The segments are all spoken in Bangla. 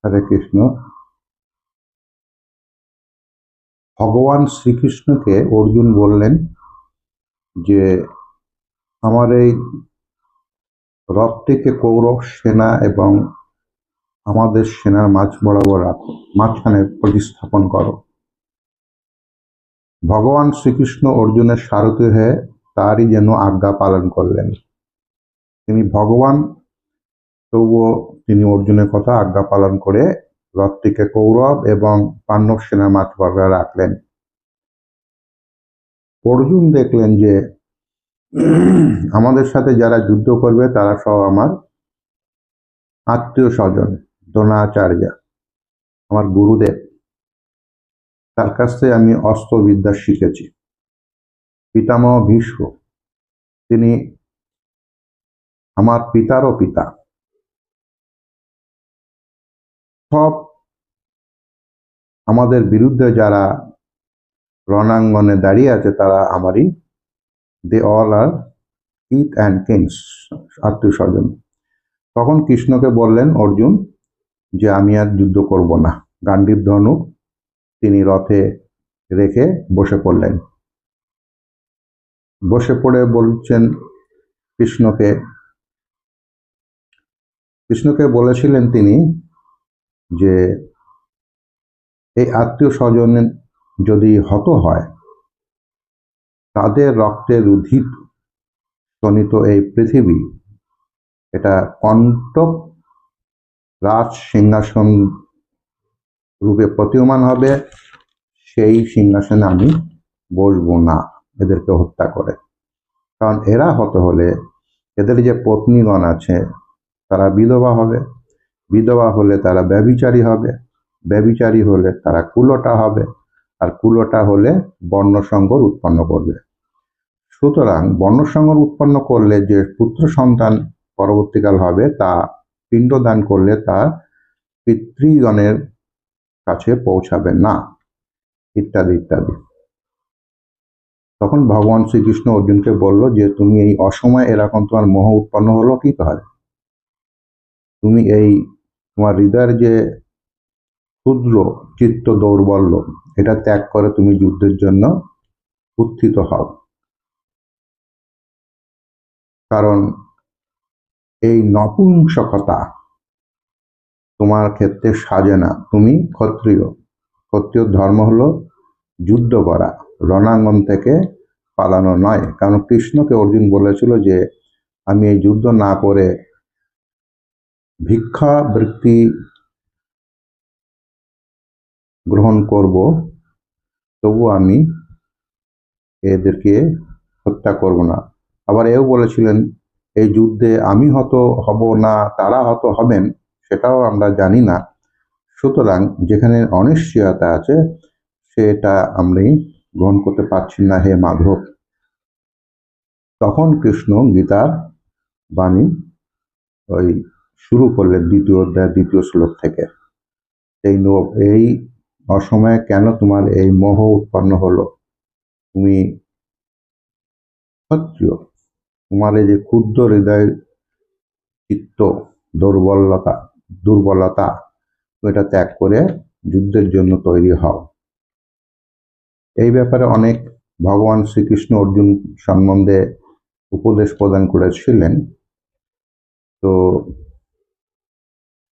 হরে কৃষ্ণ। ভগবান শ্রীকৃষ্ণকে অর্জুন বললেন যে আমার এই রথটিকে কৌরব সেনা এবং আমাদের সেনার মাঝ বরাবর রাখো, মাঝখানে প্রতিস্থাপন করো। ভগবান শ্রীকৃষ্ণ অর্জুনের সারথি হয়ে তারই যেন আজ্ঞা পালন করলেন। তিনি ভগবান, তবুও তিনি অর্জুনের কথা আজ্ঞা পালন করে রথটিকে কৌরব এবং পাণ্ডব সেনার মাঝ বরাবর রাখলেন। অর্জুন দেখলেন যে আমাদের সাথে যারা যুদ্ধ করবে তারা সব আমার আত্মীয় স্বজন, দ্রোণাচার্য আমার গুরুদেব, তার কাছ থেকে আমি অস্ত্রবিদ্যা শিখেছি। পিতামহ ভীষ্ম, তিনি আমার পিতারও পিতা। সব আমাদের বিরুদ্ধে যারা রণাঙ্গনে দাঁড়িয়ে আছে তারা আমারই, they all are kith and kins, আত্মীয় স্বজন। তখন কৃষ্ণকে বললেন অর্জুন যে আমি আর যুদ্ধ করব না। গান্ডীব ধনুক তিনি রথে রেখে বসে পড়লেন। বসে পড়ে বলছেন কৃষ্ণকে বলেছিলেন তিনি যে এই আত্মীয় স্বজন যদি হত হয়, তাদের রক্তে রুধিত স্তনিত এই পৃথিবী, এটা কণ্টক রাজ সিংহাসন রূপে প্রতীয়মান হবে। সেই সিংহাসনে আমি বসবো না এদেরকে হত্যা করে। কারণ এরা হতে হলে এদের যে পত্নীগণ আছে তারা বিধবা হবে, বিধবা হলে তারা ব্যভিচারী হবে, ব্যভিচারী হলে তারা কুলটা হবে, আর কুলটা হলে বর্ণসঙ্কর উৎপন্ন করবে। সুতরাং বর্ণসঙ্কর উৎপন্ন করলে যে পুত্র সন্তান পরবর্তীকাল হবে তা পিণ্ডদান করলে তা পিতৃগণের কাছে পৌঁছাবে না, ইত্যাদি ইত্যাদি। তখন ভগবান শ্রীকৃষ্ণ অর্জুনকে বলল যে তুমি এই অসময়ে এরকম তোমার মোহ উৎপন্ন হলো কি করে? তুমি এই তোমার হৃদয়ের যে ক্ষুদ্র চিত্ত দৌর্বল্য, এটা ত্যাগ করে তুমি যুদ্ধের জন্য উত্থিত হও। কারণ এই নপুংসকতা তোমার ক্ষেত্রে সাজে না। তুমি ক্ষত্রিয়, ক্ষত্রিয় ধর্ম হলো যুদ্ধ করা, রণাঙ্গন থেকে পালানো নয়। কারণ কৃষ্ণকে অর্জুন বলেছিল যে আমি এই যুদ্ধ না করে ভিক্ষাবৃত্তি গ্রহণ করব, তবু আমি এদেরকে হত্যা করব না। আবার এও বলেছিলেন এই যুদ্ধে আমি হত হব না, তারা হত হবেন, সেটাও আমরা জানি না। সুতরাং যেখানে অনিশ্চয়তা আছে সেটা আমি গ্রহণ করতে পারছি না হে মাধব। তখন কৃষ্ণ গীতার বাণী ওই শুরু করলেন দ্বিতীয় অধ্যায় দ্বিতীয় শ্লোক থেকে। এই অসময়ে কেন তোমার এই মোহ উৎপন্ন হলো? তুমি ক্ষত্রিয়, তোমার এই যে ক্ষুদ্র হৃদয় চিত্ত দুর্বলতা এটা ত্যাগ করে যুদ্ধের জন্য তৈরি হও। এই ব্যাপারে অনেক ভগবান শ্রীকৃষ্ণ অর্জুন সম্বন্ধে উপদেশ প্রদান করেছিলেন। তো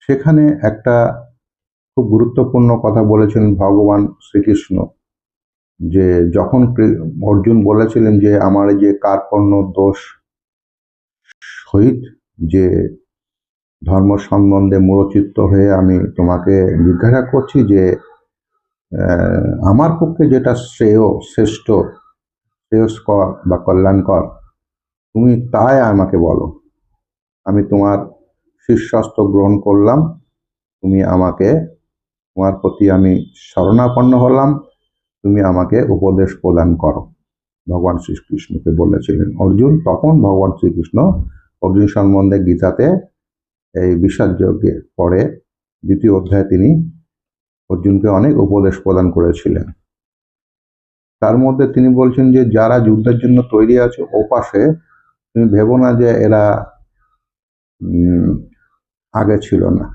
সেখানে একটা খুব গুরুত্বপূর্ণ কথা বলেছেন ভগবান শ্রীকৃষ্ণ, যে যখন অর্জুন বলেছিলেন যে আমার যে কার্পণ্য দোষ সহিত যে ধর্ম সম্বন্ধে মূঢ়চিত্ত হয়ে আমি তোমাকে জিজ্ঞাসা করছি যে আমার পক্ষে যেটা শ্রেষ্ঠ শ্রেয়স্কর বা কল্যাণকর তুমি তাই আমাকে বলো। আমি তোমার শিষ্যস্ত গ্রহণ করলাম, তুমি আমাকে, তোমার প্রতি আমি শরণাপন্ন হলাম, তুমি আমাকে উপদেশ প্রদান করো, ভগবান শ্রীকৃষ্ণকে বলেছিলেন অর্জুন। তখন ভগবান শ্রীকৃষ্ণ অর্জুন সম্বন্ধে গীতাতে এই বিষাদযজ্ঞের পরে দ্বিতীয় অধ্যায়ে তিনি অর্জুনকে অনেক উপদেশ প্রদান করেছিলেন। তার মধ্যে তিনি বলছেন যে যারা যুদ্ধের জন্য তৈরি আছে ওপাশে, তুমি ভেবো না যে এরা আগে ছিল না,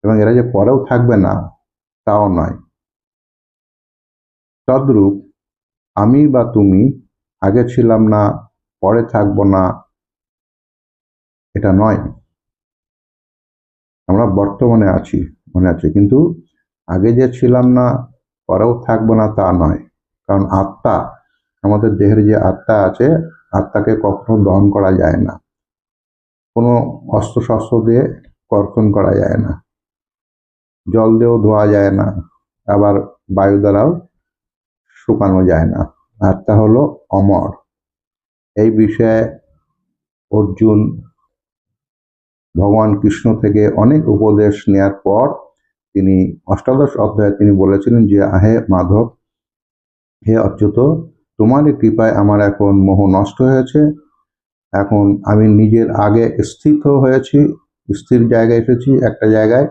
এবং এরা যে পরেও থাকবে না তাও নয়। তদ্রূপ আমি বা তুমি আগে ছিলাম না, পরে থাকবো না, এটা নয়। আমরা বর্তমানে আছি, মনে আছে, কিন্তু আগে যে ছিলাম না, পরেও থাকবো না তা নয়। কারণ আত্মা, আমাদের দেহের যে আত্মা আছে, আত্মাকে কখনো দহন করা যায় না, কোনো অস্ত্র শস্ত্র দিয়ে কর্তন করা যায় না, জল দিয়েও ধোয়া যায় না, আবার বায়ু দ্বারাও শুকানো যায় না। আত্মা হলো অমর। এই বিষয়ে অর্জুন ভগবান কৃষ্ণ থেকে অনেক উপদেশ নেয়ার পর তিনি অষ্টাদশ অধ্যায়ে তিনি বলেছিলেন যে, হে মাধব, হে অচ্যুত, তোমারই কৃপায় আমার এখন মোহ নষ্ট হয়েছে। এখন আমি নিজের আগে স্থিত হয়েছি, স্থির জায়গায় এসেছি একটা জায়গায়।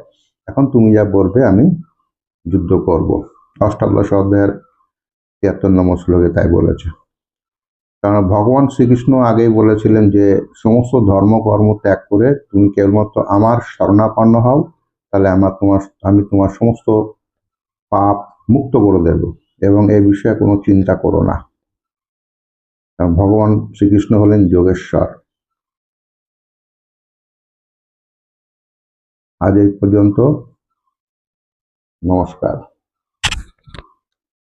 এখন তুমি যা বলবে আমি যুদ্ধ করব। অষ্টাদশ অধ্যায়ের ৭৩ নম্বর শ্লোকে তাই বলেছে। কারণ ভগবান শ্রীকৃষ্ণ আগেই বলেছিলেন যে সমস্ত ধর্মকর্ম ত্যাগ করে তুমি কেবলমাত্র আমার শরণাপন্ন হও, তাহলে আমি তোমার সমস্ত পাপ মুক্ত করে দেব, এবং এই বিষয়ে কোনো চিন্তা করো না। কারণ ভগবান শ্রীকৃষ্ণ হলেন যোগেশ্বর। আজ এই পর্যন্ত। নমস্কার।